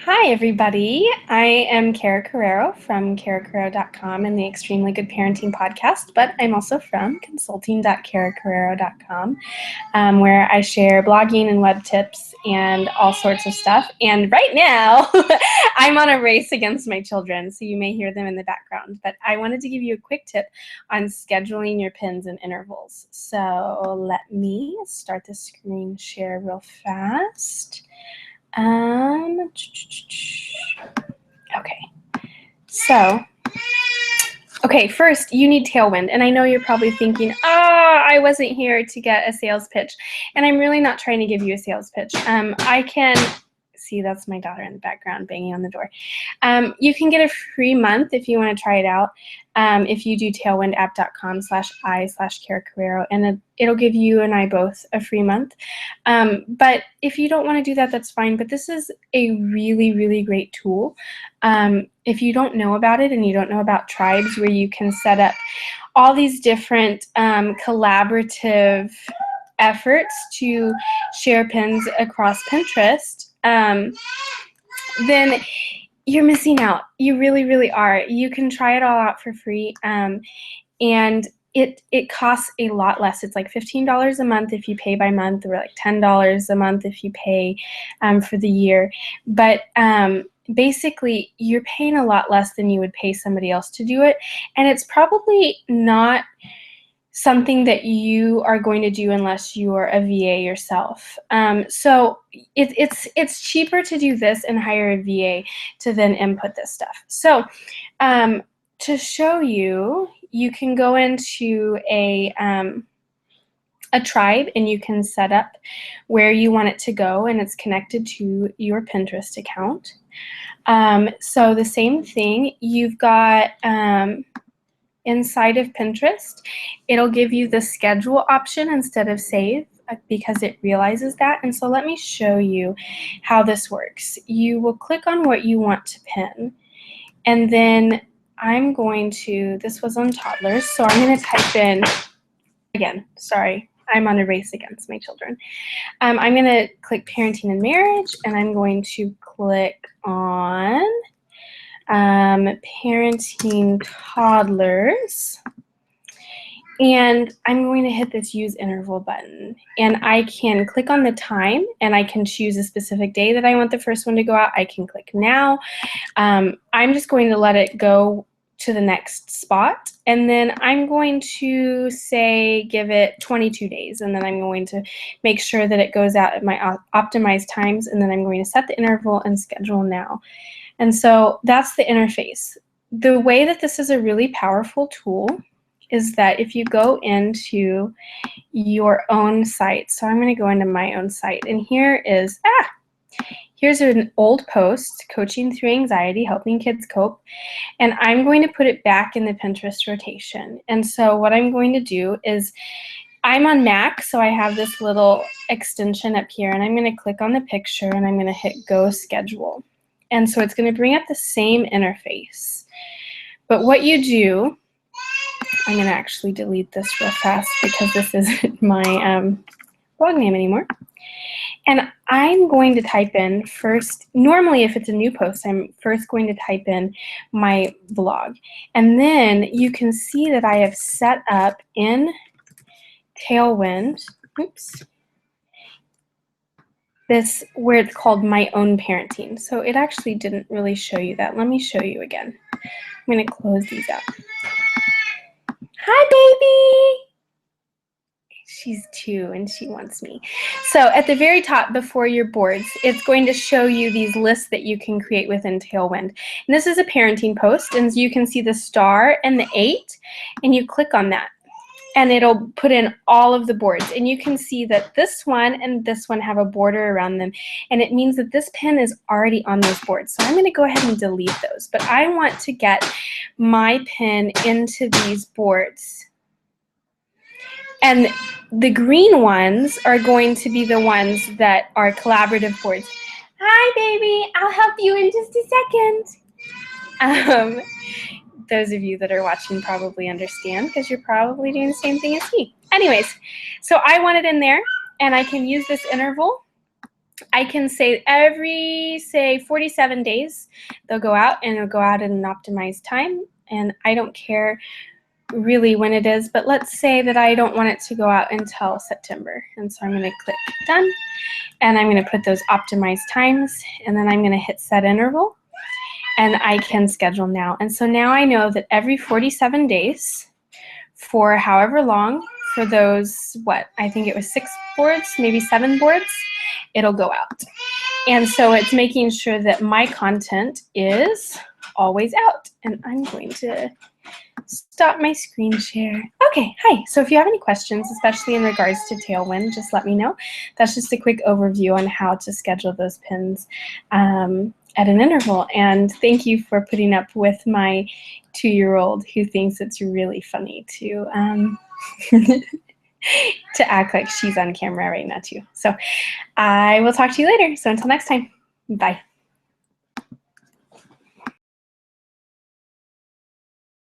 Hi, everybody. I am Kara Carrero from karacarrero.com and the Extremely Good Parenting Podcast, but I'm also from consulting.karacarrero.com, where I share blogging and web tips and all sorts of stuff. And right now, I'm on a race against my children, so you may hear them in the background. But I wanted to give you a quick tip on scheduling your pins and intervals. So let me start the screen share real fast. Okay, first you need Tailwind, and I know you're probably thinking, I wasn't here to get a sales pitch, and I'm really not trying to give you a sales pitch. I can see that's my daughter in the background banging on the door. You can get a free month if you want to try it out. If you do tailwindapp.com/I/Kara Carrero, and it'll give you and I both a free month. But if you don't want to do that, that's fine. But this is a really, really great tool. If you don't know about it and you don't know about Tribes, where you can set up all these different collaborative efforts to share pins across Pinterest, then you're missing out. You really, really are. You can try it all out for free, and it costs a lot less. It's like $15 a month if you pay by month, or like $10 a month if you pay for the year. But basically, you're paying a lot less than you would pay somebody else to do it, and it's probably not something that you are going to do unless you are a VA yourself. So it's cheaper to do this and hire a VA to then input this stuff. So to show you, you can go into a tribe and you can set up where you want it to go, and it's connected to your Pinterest account. So the same thing, you've got inside of Pinterest, it'll give you the schedule option instead of save, because it realizes that. And so let me show you how this works. You will click on what you want to pin, and then I'm going to, this was on toddlers, so I'm going to type in, again, sorry, I'm on a race against my children. I'm going to click parenting and marriage, and I'm going to click on parenting toddlers, and I'm going to hit this use interval button, and I can click on the time, and I can choose a specific day that I want the first one to go out. I can click now. I'm just going to let it go to the next spot, and then I'm going to say give it 22 days, and then I'm going to make sure that it goes out at my optimized times, and then I'm going to set the interval and schedule now. And so that's the interface. The way that this is a really powerful tool is that if you go into your own site, so I'm going to go into my own site, and here's an old post, Coaching Through Anxiety, Helping Kids Cope, and I'm going to put it back in the Pinterest rotation. And so what I'm going to do is, I'm on Mac, so I have this little extension up here, and I'm going to click on the picture, and I'm going to hit Go Schedule. And so it's going to bring up the same interface. But what you do, I'm going to actually delete this real fast because this isn't my blog name anymore. And I'm going to type in first, normally if it's a new post, I'm first going to type in my blog. And then you can see that I have set up in Tailwind, this where it's called My Own Parenting. So it actually didn't really show you that. Let me show you again. I'm going to close these out. Hi, baby. She's 2 and she wants me. So at the very top before your boards, it's going to show you these lists that you can create within Tailwind. And this is a parenting post, and you can see the star and the 8, and you click on that, and it'll put in all of the boards. And you can see that this one and this one have a border around them, and it means that this pin is already on those boards. So I'm going to go ahead and delete those, but I want to get my pin into these boards. And the green ones are going to be the ones that are collaborative boards. Hi, baby. I'll help you in just a second. Those of you that are watching probably understand, because you're probably doing the same thing as me. Anyways, so I want it in there, and I can use this interval I can say every, say, 47 days, they'll go out, and it'll go out at an optimized time. And I don't care really when it is, but let's say that I don't want it to go out until September. And so I'm going to click done, and I'm going to put those optimized times, and then I'm going to hit set interval, and I can schedule now. And so now I know that every 47 days for however long, for those, what, I think it was 6 boards, maybe 7 boards, it'll go out. And so it's making sure that my content is always out. And I'm going to stop my screen share. Okay, hi. So if you have any questions, especially in regards to Tailwind, just let me know. That's just a quick overview on how to schedule those pins at an interval. And thank you for putting up with my 2-year-old who thinks it's really funny to to act like she's on camera right now too. So I will talk to you later. So until next time, bye.